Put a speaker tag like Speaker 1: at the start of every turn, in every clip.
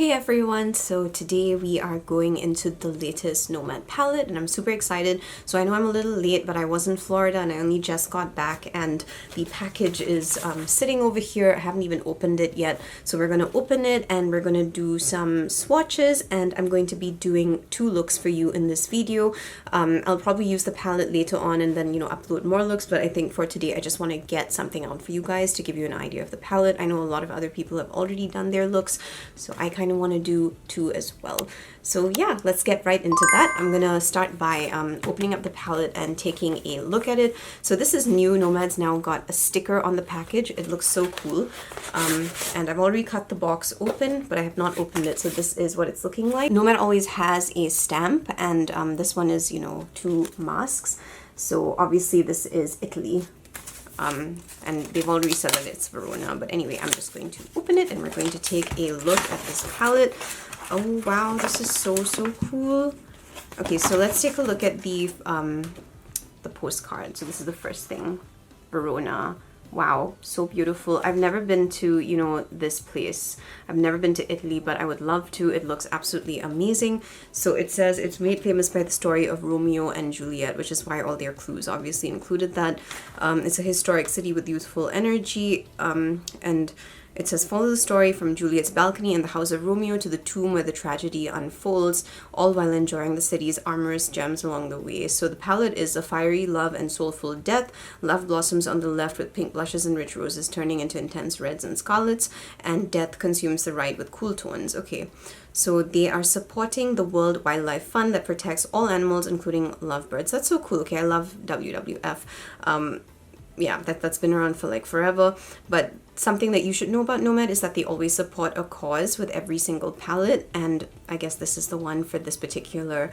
Speaker 1: Hey everyone, so today we are going into the latest NOMAD palette and I'm super excited. So I know I'm a little late, but I was in Florida and I only just got back and the package is sitting over here. I haven't even opened it yet. So we're going to open it and we're going to do some swatches, and I'm going to be doing 2 looks for you in this video. I'll probably use the palette later on and then, upload more looks, but I think for today I just want to get something out for you guys to give you an idea of the palette. I know a lot of other people have already done their looks, so I kind of want to do 2 as well. So yeah, let's get right into that. I'm gonna start by opening up the palette and taking a look at it. So this is new. Nomad's now got a sticker on the package. It looks so cool. And I've already cut the box open, but I have not opened it. So this is what it's looking like. Nomad always has a stamp, and this one is, 2 masks. So obviously this is Italy. And they've already said that it's Verona, but anyway, I'm just going to open it and we're going to take a look at this palette. Oh wow, this is so cool. Okay, so let's take a look at the postcard. So this is the first thing. Verona. Wow, so beautiful. I've never been to, this place. I've never been to Italy, but I would love to. It looks absolutely amazing. So it says it's made famous by the story of Romeo and Juliet, which is why all their clues obviously included that. It's a historic city with youthful energy, and it says, follow the story from Juliet's balcony in the house of Romeo to the tomb where the tragedy unfolds, all while enjoying the city's amorous gems along the way. So the palette is a fiery love and soulful death. Love blossoms on the left with pink blushes and rich roses turning into intense reds and scarlets, and death consumes the right with cool tones. Okay, so they are supporting the World Wildlife Fund that protects all animals, including lovebirds. That's so cool. Okay, I love WWF. Yeah, that's been around for like forever, but something that you should know about Nomad is that they always support a cause with every single palette, and I guess this is the one for this particular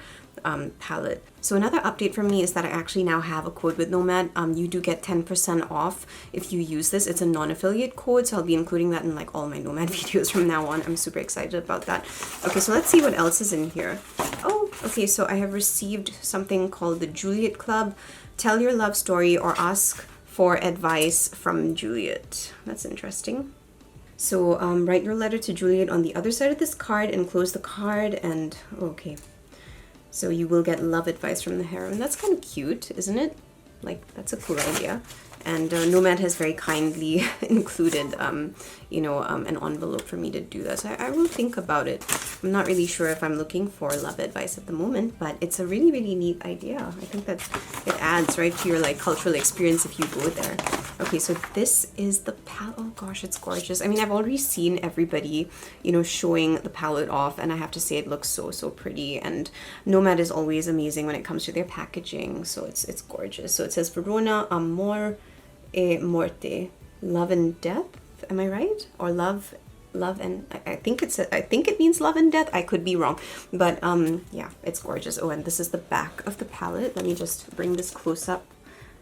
Speaker 1: palette. So another update from me is that I actually now have a code with Nomad. You do get 10% off if you use this. It's a non-affiliate code, so I'll be including that in like all my Nomad videos from now on. I'm super excited about that. Okay, so let's see what else is in here. Oh, okay, so I have received something called the Juliet Club. Tell your love story or ask for advice from Juliet. That's interesting. So write your letter to Juliet on the other side of this card and close the card, and okay. So you will get love advice from the heroine. That's kind of cute, isn't it? Like, that's a cool idea. And Nomad has very kindly included, an envelope for me to do that. So I will think about it. I'm not really sure if I'm looking for love advice at the moment, but it's a really neat idea. I think that it adds right to your like cultural experience if you go there. Okay, so this is the palette. Oh gosh, it's gorgeous. I mean, I've already seen everybody, showing the palette off, and I have to say it looks so pretty. And Nomad is always amazing when it comes to their packaging, so it's gorgeous. So it says Verona Amor e Morte, love and death. Am I right? Or love and I think it means love and death. I could be wrong, but yeah, it's gorgeous. Oh, and this is the back of the palette. Let me just bring this close up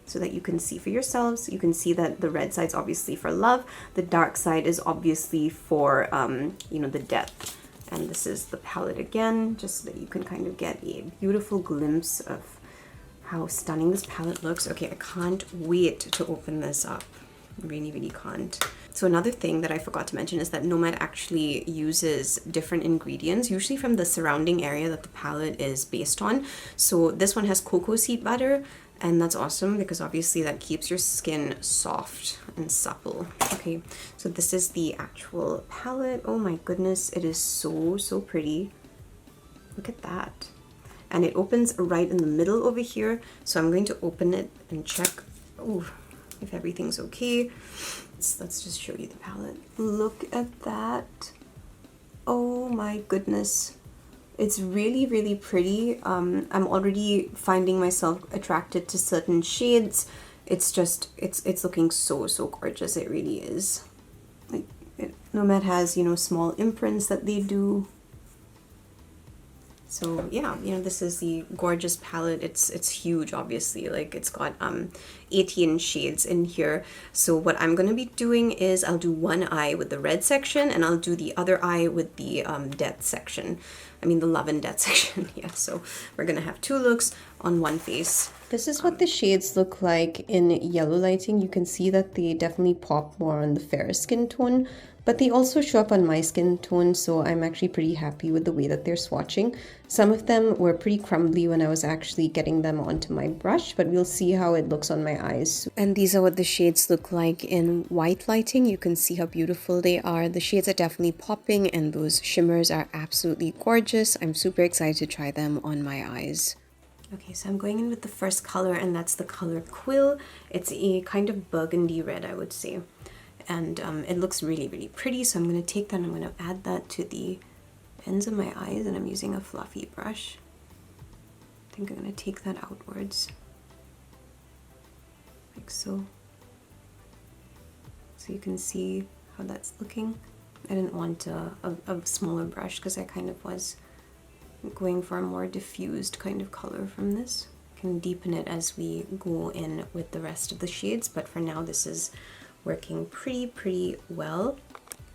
Speaker 1: so that you can see for yourselves. You can see that the red side's obviously for love, the dark side is obviously for the death. And this is the palette again, just so that you can kind of get a beautiful glimpse of how stunning this palette looks. Okay, I can't wait to open this up. Really can't. So another thing that I forgot to mention is that Nomad actually uses different ingredients, usually from the surrounding area that the palette is based on. So this one has cocoa seed butter, and that's awesome because obviously that keeps your skin soft and supple. Okay, so this is the actual palette. Oh my goodness, it is so pretty. Look at that. And it opens right in the middle over here. So I'm going to open it and check if everything's okay. Let's just show you the palette. Look at that. Oh my goodness. It's really pretty. I'm already finding myself attracted to certain shades. It's looking so gorgeous. It really is. Like, Nomad has, small imprints that they do. So yeah, this is the gorgeous palette. It's huge, obviously. Like, it's got 18 shades in here. So what I'm going to be doing is I'll do one eye with the red section, and I'll do the other eye with the death section. I mean the love and death section. Yeah, so we're going to have 2 looks on one face. This is what the shades look like in yellow lighting. You can see that they definitely pop more on the fairer skin tone, but they also show up on my skin tone, so I'm actually pretty happy with the way that they're swatching. Some of them were pretty crumbly when I was actually getting them onto my brush, but we'll see how it looks on my eyes. And these are what the shades look like in white lighting. You can see how beautiful they are. The shades are definitely popping, and those shimmers are absolutely gorgeous. I'm super excited to try them on my eyes. Okay, so I'm going in with the first color, and that's the color Quill. It's a kind of burgundy red, I would say. And it looks really, really pretty, so I'm going to take that and I'm going to add that to the ends of my eyes, and I'm using a fluffy brush. I think I'm going to take that outwards, like so. So you can see how that's looking. I didn't want a smaller brush because I kind of was going for a more diffused kind of color from this. I can deepen it as we go in with the rest of the shades, but for now this is working pretty well.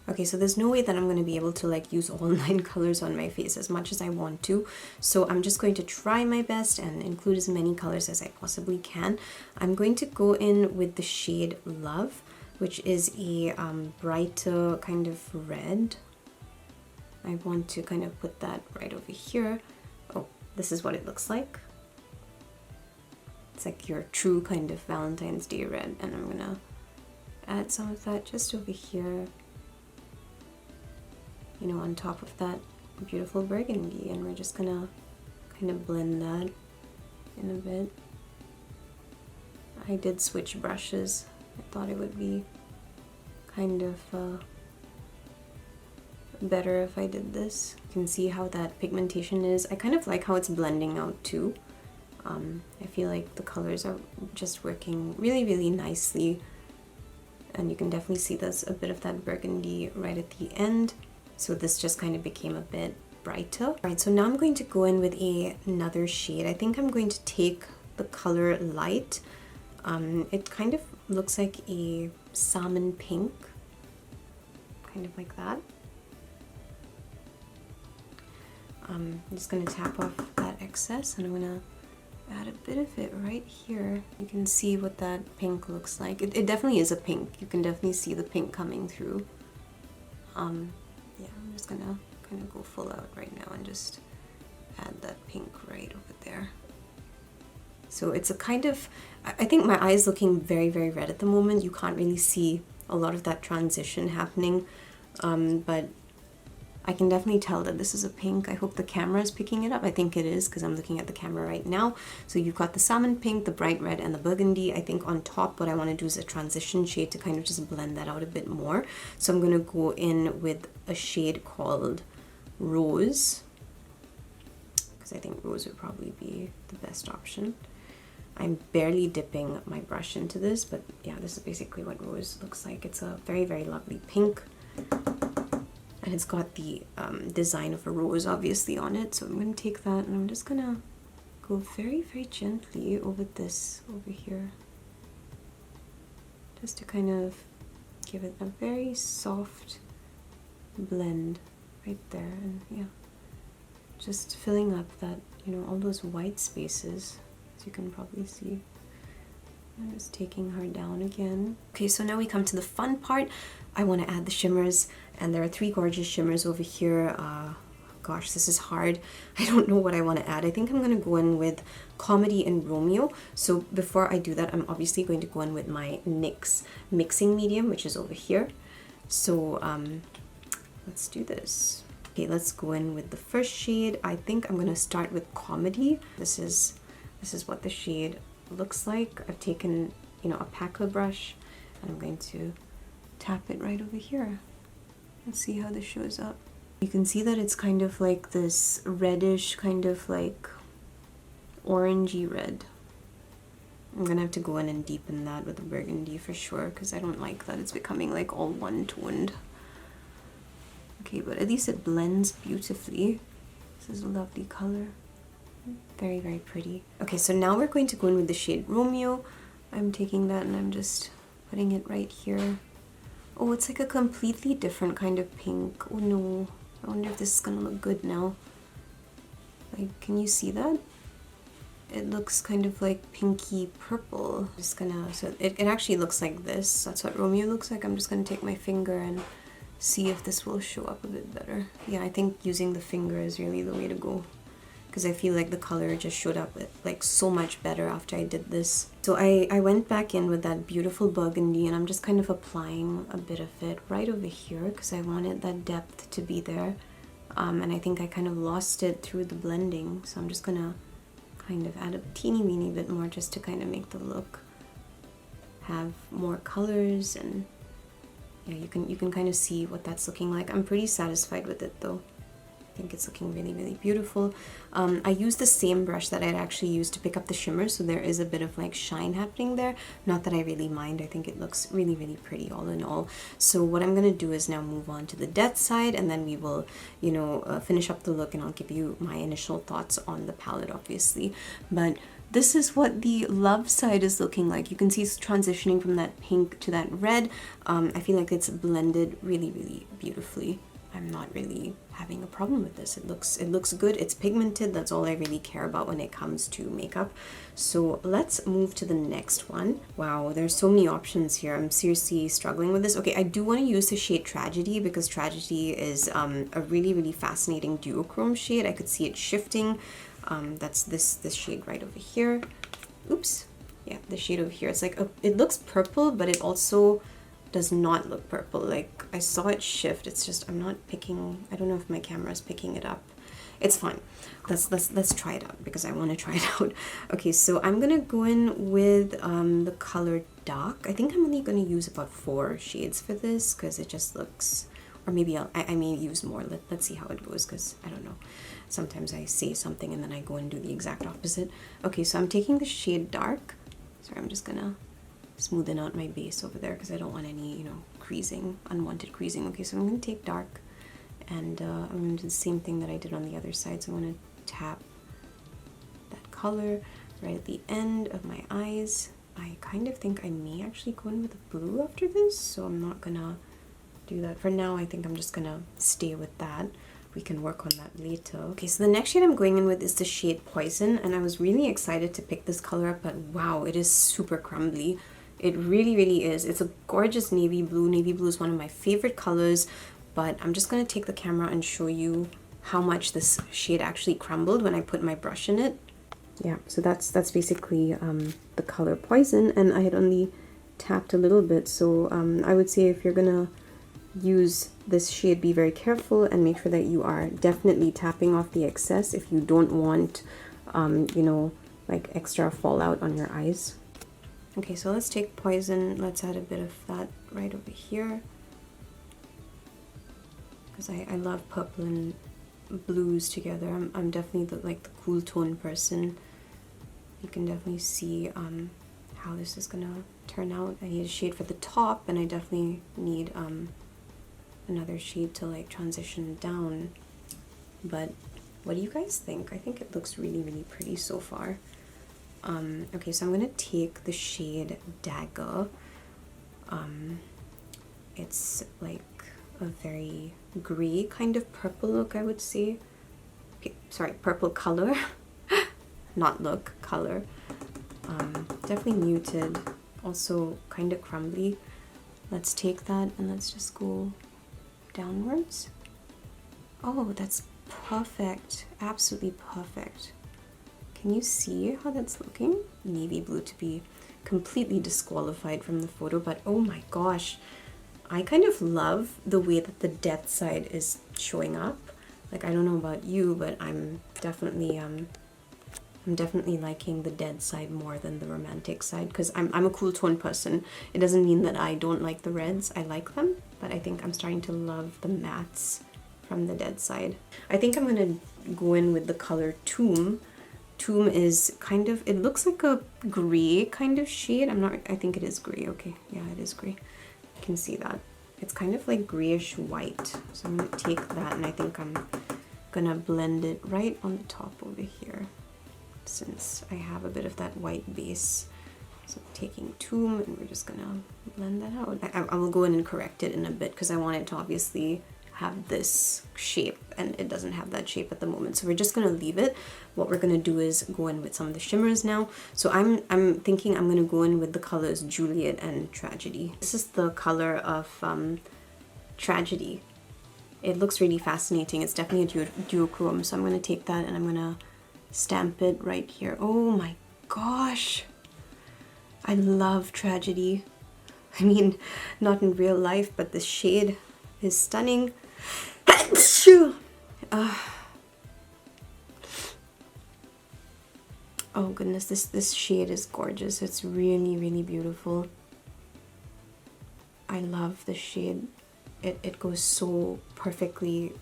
Speaker 1: Okay, so there's no way that I'm going to be able to like use all 9 colors on my face as much as I want to, so I'm just going to try my best and include as many colors as I possibly can. I'm going to go in with the shade Love, which is a brighter kind of red. I want to kind of put that right over here. Oh, this is what it looks like. It's like your true kind of Valentine's Day red, and I'm gonna add some of that just over here, you know, on top of that beautiful burgundy, and we're just gonna kind of blend that in a bit. I did switch brushes. I thought it would be kind of better if I did this. You can see how that pigmentation is. I kind of like how it's blending out too. I feel like the colors are just working really nicely, and you can definitely see there's a bit of that burgundy right at the end, so this just kind of became a bit brighter. All right, so now I'm going to go in with another shade. I think I'm going to take the color Light. It kind of looks like a salmon pink, kind of like that. I'm just going to tap off that excess, and I'm going to add a bit of it right here. You can see what that pink looks like. It definitely is a pink. You can definitely see the pink coming through. Yeah, I'm just going to kind of go full out right now and just add that pink right over there. So it's a kind of, I think my eye is looking very red at the moment. You can't really see a lot of that transition happening, but I can definitely tell that this is a pink. I hope the camera is picking it up. I think it is because I'm looking at the camera right now. So you've got the salmon pink, the bright red, and the burgundy. I think on top what I want to do is a transition shade to kind of just blend that out a bit more. So I'm going to go in with a shade called Rose, because I think Rose would probably be the best option. I'm barely dipping my brush into this, but yeah, this is basically what Rose looks like. It's a very lovely pink. And it's got the design of a rose obviously on it. So I'm going to take that and I'm just going to go very gently over this over here. Just to kind of give it a very soft blend right there. And yeah, just filling up that, you know, all those white spaces, as you can probably see. I'm just taking her down again. Okay, so now we come to the fun part. I want to add the shimmers, and there are 3 gorgeous shimmers over here. Gosh, this is hard. I don't know what I want to add. I think I'm going to go in with Comedy and Romeo. So before I do that, I'm obviously going to go in with my NYX mixing medium, which is over here. So let's do this. Okay, let's go in with the first shade. I think I'm going to start with Comedy. This is what the shade looks like. I've taken, you know, a packle brush, and I'm going to tap it right over here. Let's see how this shows up. You can see that it's kind of like this reddish, kind of like orangey red. I'm gonna have to go in and deepen that with the burgundy for sure, because I don't like that it's becoming like all one-toned. Okay, but at least it blends beautifully. This is a lovely color. Very pretty. Okay, so now we're going to go in with the shade Romeo. I'm taking that and I'm just putting it right here. Oh, it's like a completely different kind of pink. Oh no, I wonder if this is gonna look good now. Like, can you see that? It looks kind of like pinky purple. Just gonna, so it actually looks like this. That's what Romeo looks like. I'm just gonna take my finger and see if this will show up a bit better. Yeah, I think using the finger is really the way to go, because I feel like the color just showed up like so much better after I did this. So I went back in with that beautiful burgundy, and I'm just kind of applying a bit of it right over here because I wanted that depth to be there. And I think I kind of lost it through the blending, so I'm just gonna kind of add a teeny weeny bit more just to kind of make the look have more colors. And yeah, you can kind of see what that's looking like. I'm pretty satisfied with it though. I think it's looking really, really beautiful. I used the same brush that I'd actually used to pick up the shimmer, so there is a bit of like shine happening there. Not that I really mind. I think it looks really, really pretty all in all. So what I'm gonna do is now move on to the dead side, and then we will, you know, finish up the look, and I'll give you my initial thoughts on the palette, obviously. But this is what the love side is looking like. You can see it's transitioning from that pink to that red. I feel like it's blended really, really beautifully. I'm not really having a problem with this. It looks good. It's pigmented. That's all I really care about when it comes to makeup. So let's move to the next one. Wow, there's so many options here. I'm seriously struggling with this. Okay, I do want to use the shade Tragedy because Tragedy is a really, really fascinating duochrome shade. I could see it shifting. That's this shade right over here. Oops. Yeah, the shade over here. It's like it looks purple, but it also does not look purple. Like I saw it shift. It's just I'm not picking. I don't know if my camera is picking it up. It's fine. Let's try it out because I want to try it out. Okay, so I'm gonna go in with the color Dark. I think I'm only gonna use about 4 shades for this because it just looks. Or maybe I may use more. Let's see how it goes because I don't know. Sometimes I say something and then I go and do the exact opposite. Okay, so I'm taking the shade Dark. Sorry, I'm just gonna smoothen out my base over there because I don't want any, you know, creasing, unwanted creasing. Okay, so I'm going to take Dark, and I'm going to do the same thing that I did on the other side. So I'm going to tap that color right at the end of my eyes. I kind of think I may actually go in with a blue after this, so I'm not going to do that. For now, I think I'm just going to stay with that. We can work on that later. Okay, so the next shade I'm going in with is the shade Poison, and I was really excited to pick this color up, but wow, it is super crumbly. It really, really is. It's a gorgeous navy blue. Navy blue is one of my favorite colors, but I'm just going to take the camera and show you how much this shade actually crumbled when I put my brush in it. Yeah, so that's basically the color Poison, and I had only tapped a little bit, so I would say if you're going to use this shade, be very careful and make sure that you are definitely tapping off the excess if you don't want, you know, like extra fallout on your eyes. Okay, so let's take Poison. Let's add a bit of that right over here because I love purple and blues together. I'm definitely like the cool tone person. You can definitely see how this is gonna turn out. I need a shade for the top, and I definitely need another shade to like transition down. But what do you guys think? I think it looks really, really pretty so far. Okay, so I'm gonna take the shade Dagger. It's like a very gray kind of purple look, I would say. Okay, sorry, purple color, not look, color. Definitely muted, also kind of crumbly. Let's take that and let's just go downwards. Oh, that's perfect, absolutely perfect. Can you see how that's looking? Navy blue to be completely disqualified from the photo, but oh my gosh, I kind of love the way that the death side is showing up. Like, I don't know about you, but I'm definitely liking the dead side more than the romantic side because I'm a cool tone person. It doesn't mean that I don't like the reds. I like them, but I think I'm starting to love the mattes from the dead side. I think I'm gonna go in with the color Tomb. Tomb is kind of, it looks like a gray kind of shade. I think it is gray. Okay, yeah, it is gray. You can see that. It's kind of like grayish white. So I'm gonna take that and I think I'm gonna blend it right on the top over here since I have a bit of that white base. So I'm taking Tomb and we're just gonna blend that out. I will go in and correct it in a bit because I want it to obviously have this shape and it doesn't have that shape at the moment, so we're just gonna leave it. What we're gonna do is go in with some of the shimmers now. So I'm thinking I'm gonna go in with the colors Juliet and Tragedy. This is the color of Tragedy. It looks really fascinating. It's definitely a duochrome, so I'm going to take that and I'm going to stamp it right here. Oh my gosh. I love Tragedy. I mean, not in real life, but the shade is stunning. Oh goodness, this shade is gorgeous. It's really, really beautiful. I love the shade. It goes so perfectly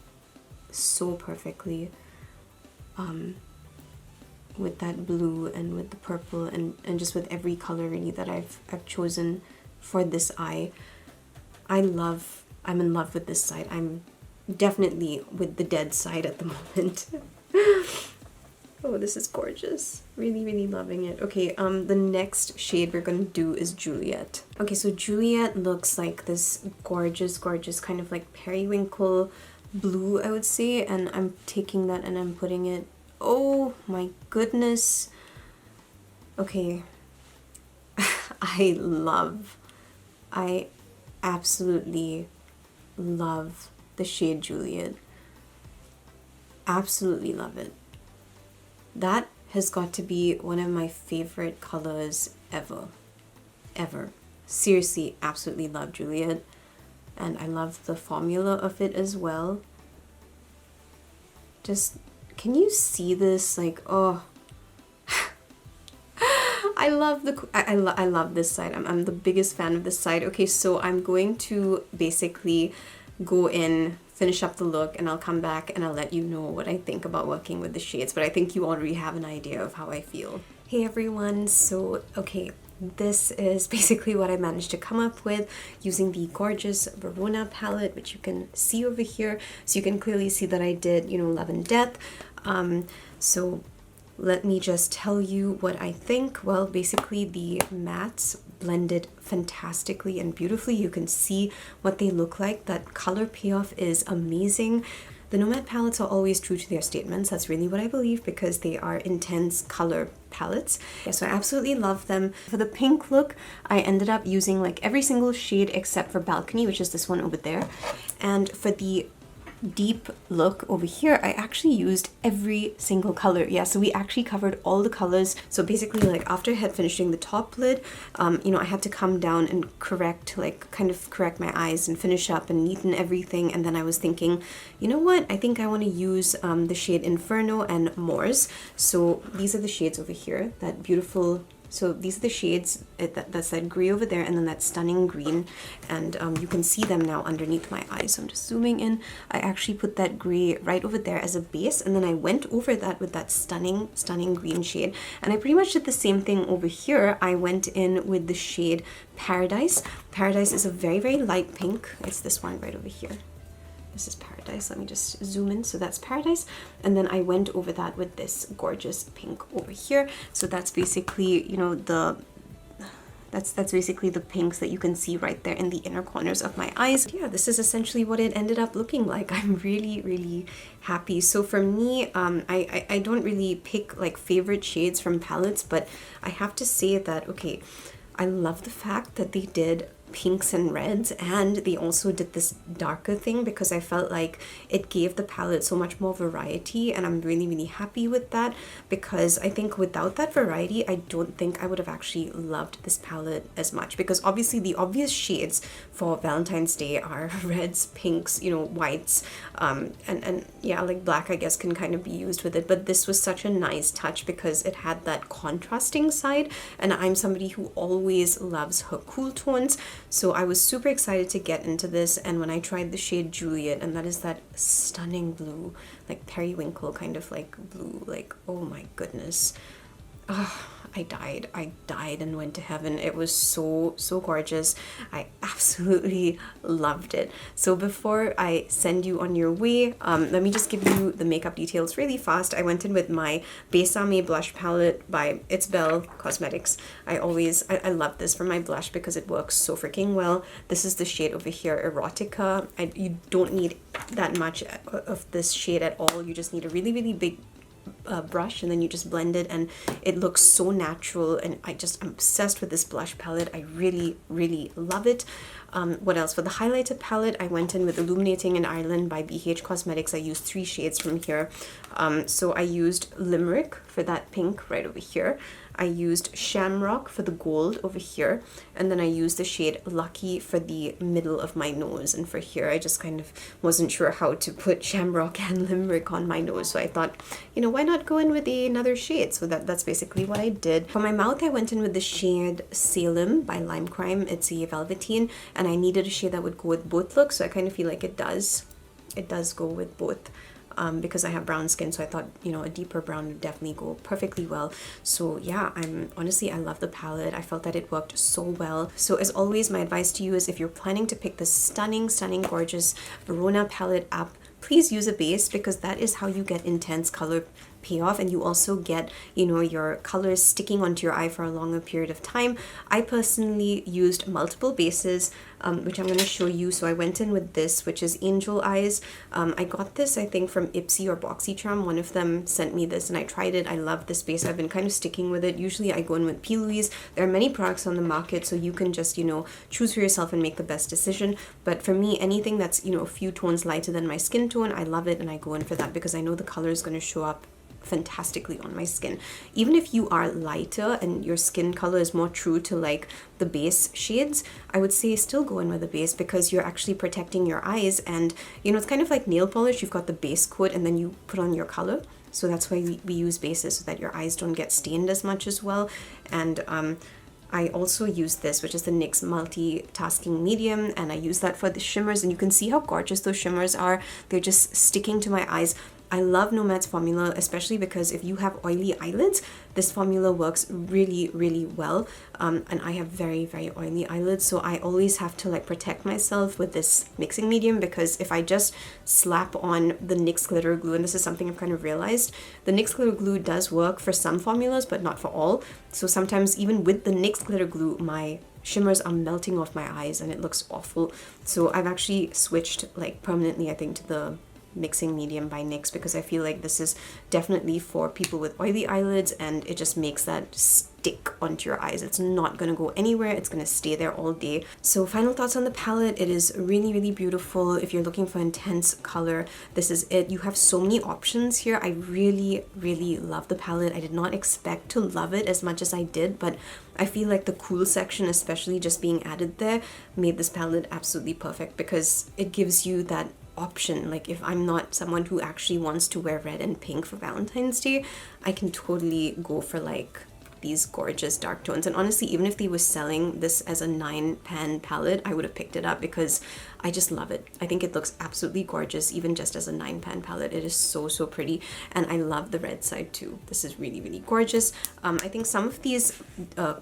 Speaker 1: with that blue and with the purple and just with every color really that I've chosen for this eye. I'm in love with this side. I'm definitely with the dead side at the moment. Oh, this is gorgeous. Really, really loving it. Okay, the next shade we're gonna do is Juliet. Okay, so Juliet looks like this gorgeous, gorgeous kind of like periwinkle blue, I would say, and I'm taking that and I'm putting it, oh my goodness. Okay, I absolutely love the shade Juliet. Absolutely love it. That has got to be one of my favorite colors ever. Seriously, absolutely love Juliet. And I love the formula of it as well. Just, can you see this? Like, oh. I love I love this side. I'm the biggest fan of this side. Okay, so I'm going to basically go in, finish up the look, and I'll come back and I'll let you know what I think about working with the shades, but I think you already have an idea of how I feel. Hey everyone, so okay, this is basically what I managed to come up with using the gorgeous Verona palette, which you can see over here. So you can clearly see that I did, Love and Death. So let me just tell you what I think. Well, basically the mattes blended fantastically and beautifully. You can see what they look like. That color payoff is amazing. The NOMAD palettes are always true to their statements. That's really what I believe because they are intense color palettes. Yeah, so I absolutely love them. For the pink look, I ended up using like every single shade except for Balcony, which is this one over there. And for the deep look over here, I actually used every single color. Yeah, so we actually covered all the colors. So basically, like after I had finishing the top lid, I had to come down and correct my eyes and finish up and neaten everything. And then I was thinking, you know what? I think I want to use the shade Inferno and Moors. So these are the shades over here, that beautiful. So these are the shades, that's that gray over there and then that stunning green, and you can see them now underneath my eyes. So I'm just zooming in. I actually put that gray right over there as a base, and then I went over that with that stunning green shade, and I pretty much did the same thing over here. I went in with the shade Paradise. Paradise is a very, very light pink. It's this one right over here. This is Paradise. Let me just zoom in. So that's Paradise. And then I went over that with this gorgeous pink over here. So that's basically, that's basically the pinks that you can see right there in the inner corners of my eyes. Yeah, this is essentially what it ended up looking like. I'm really, really happy. So for me, I don't really pick like favorite shades from palettes, but I have to say that, okay, I love the fact that they did pinks and reds, and they also did this darker thing because I felt like it gave the palette so much more variety, and I'm really, really happy with that because I think without that variety, I don't think I would have actually loved this palette as much, because obviously the obvious shades for Valentine's Day are reds, pinks, whites, and yeah, like black I guess can kind of be used with it, but this was such a nice touch because it had that contrasting side, and I'm somebody who always loves her cool tones. So I was super excited to get into this, and when I tried the shade Juliet, and that is that stunning blue, like periwinkle kind of like blue, like oh my goodness. I died and went to heaven. It was so gorgeous. I absolutely loved it. So before I send you on your way, let me just give you the makeup details really fast. I went in with my Besame blush palette by It's Belle Cosmetics. I love this for my blush because it works so freaking well. This is the shade over here, Erotica. You don't need that much of this shade at all. You just need a really, really big brush, and then you just blend it, and it looks so natural, and I'm obsessed with this blush palette. I really, really love it. What else? For the highlighter palette, I went in with Illuminating in Ireland by BH Cosmetics. I used 3 shades from here. So I used Limerick for that pink right over here. I used Shamrock for the gold over here, and then I used the shade Lucky for the middle of my nose. And for here, I just kind of wasn't sure how to put Shamrock and Limerick on my nose, so I thought, you know, why not go in with another shade? So that's basically what I did. For my mouth, I went in with the shade Salem by Lime Crime. It's a velveteen, and I needed a shade that would go with both looks, so I kind of feel like it does go with both. Because I have brown skin, so I thought, you know, a deeper brown would definitely go perfectly well. So yeah, honestly, I love the palette. I felt that it worked so well. So as always, my advice to you is if you're planning to pick the stunning, gorgeous Verona palette up, please use a base, because that is how you get intense color payoff, and you also get, you know, your colors sticking onto your eye for a longer period of time. I personally used multiple bases, which I'm going to show you. So I went in with this, which is Angel Eyes. I got this, I think, from Ipsy or BoxyCharm. One of them sent me this, and I tried it. I love this base. I've been kind of sticking with it. Usually I go in with P. Louise. There are many products on the market, so you can just, you know, choose for yourself and make the best decision. But for me, anything that's, you know, a few tones lighter than my skin tone, I love it, and I go in for that because I know the color is going to show up fantastically on my skin. Even if you are lighter and your skin color is more true to like the base shades, I would say still go in with the base, because you're actually protecting your eyes. And you know, it's kind of like nail polish. You've got the base coat and then you put on your color. So that's why we use bases, so that your eyes don't get stained as much as well. And I also use this, which is the NYX Multitasking Medium, and I use that for the shimmers, and you can see how gorgeous those shimmers are. They're just sticking to my eyes. I love NOMAD's formula, especially because if you have oily eyelids, this formula works really, really well. And I have very, very oily eyelids, so I always have to like protect myself with this mixing medium, because if I just slap on the NYX glitter glue, and this is something I've kind of realized, the NYX glitter glue does work for some formulas, but not for all. So sometimes even with the NYX glitter glue, my shimmers are melting off my eyes and it looks awful. So I've actually switched like permanently, I think, to the mixing medium by NYX, because I feel like this is definitely for people with oily eyelids, and it just makes that stick onto your eyes. It's not going to go anywhere. It's going to stay there all day. So final thoughts on the palette. It is really, really beautiful. If you're looking for intense color, this is it. You have so many options here. I really, really love the palette. I did not expect to love it as much as I did, but I feel like the cool section, especially just being added there, made this palette absolutely perfect, because it gives you that option. Like if I'm not someone who actually wants to wear red and pink for Valentine's Day, I can totally go for like these gorgeous dark tones. And honestly, even if they were selling this as a 9-pan palette, I would have picked it up, because I just love it. I think it looks absolutely gorgeous, even just as a 9-pan palette. It is so, so pretty. And I love the red side too. This is really, really gorgeous. I think some of these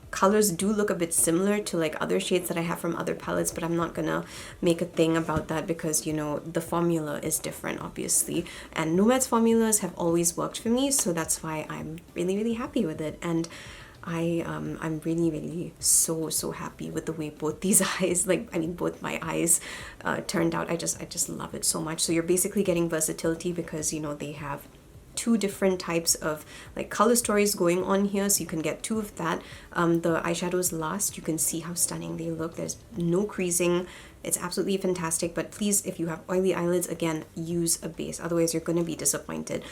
Speaker 1: colors do look a bit similar to like other shades that I have from other palettes, but I'm not gonna make a thing about that, because you know, the formula is different, obviously. And NOMAD's formulas have always worked for me, so that's why I'm really, really happy with it. And I'm really, really so happy with the way both these eyes, both my eyes turned out. I just love it so much. So you're basically getting versatility, because you know, they have 2 different types of like color stories going on here, so you can get 2 of that. The eyeshadows last, you can see how stunning they look. There's no creasing. It's absolutely fantastic. But please, if you have oily eyelids, again, use a base, otherwise you're going to be disappointed.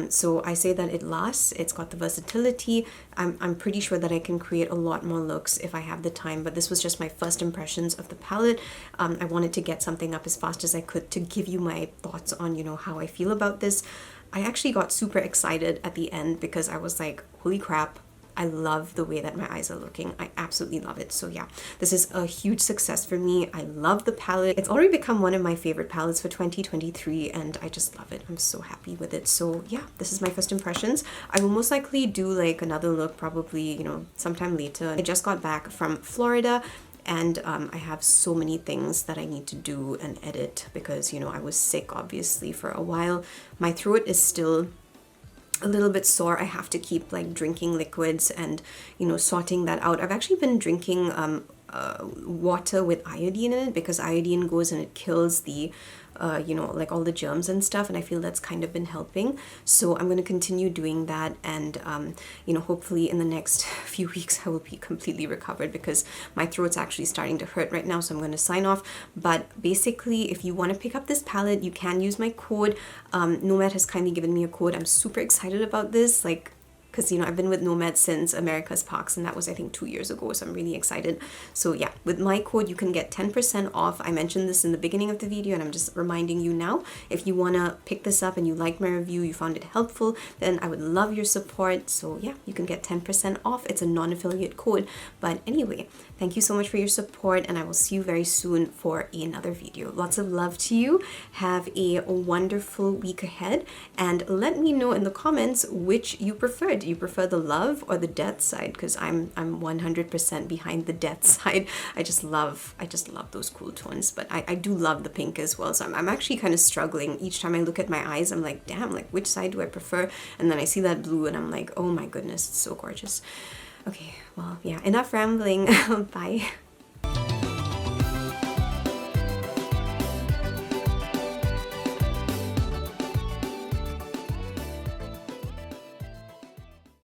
Speaker 1: So I say that it lasts. It's got the versatility. I'm pretty sure that I can create a lot more looks if I have the time, but this was just my first impressions of the palette. I wanted to get something up as fast as I could to give you my thoughts on, you know, how I feel about this. I actually got super excited at the end, because I was like, holy crap, I love the way that my eyes are looking. I absolutely love it. So yeah, this is a huge success for me. I love the palette. It's already become one of my favorite palettes for 2023, and I just love it. I'm so happy with it. So yeah, this is my first impressions. I will most likely do like another look probably, you know, sometime later. I just got back from Florida, and I have so many things that I need to do and edit, because you know, I was sick obviously for a while. My throat is still a little bit sore. I have to keep like drinking liquids and, you know, sorting that out. I've actually been drinking water with iodine in it, because iodine goes and it kills the you know, like all the germs and stuff, and I feel that's kind of been helping. So I'm going to continue doing that, and you know, hopefully in the next few weeks I will be completely recovered, because my throat's actually starting to hurt right now. So I'm going to sign off. But basically, if you want to pick up this palette, you can use my code. NOMAD has kindly given me a code. I'm super excited about this, like, because, you know, I've been with NOMAD since America's Parks, and that was, I think, 2 years ago, so I'm really excited. So yeah, with my code you can get 10% off. I mentioned this in the beginning of the video, and I'm just reminding you now. If you want to pick this up and you liked my review, you found it helpful, then I would love your support. So yeah, you can get 10% off. It's a non-affiliate code. But anyway, thank you so much for your support, and I will see you very soon for another video. Lots of love to you. Have a wonderful week ahead, and let me know in the comments which you prefer. Do you prefer the love or the death side? Because I'm 100% behind the death side. I just love those cool tones, but I do love the pink as well. So I'm actually kind of struggling. Each time I look at my eyes, I'm like, damn, like which side do I prefer? And then I see that blue and I'm like, oh my goodness, it's so gorgeous. Okay, well, yeah, enough rambling. Bye.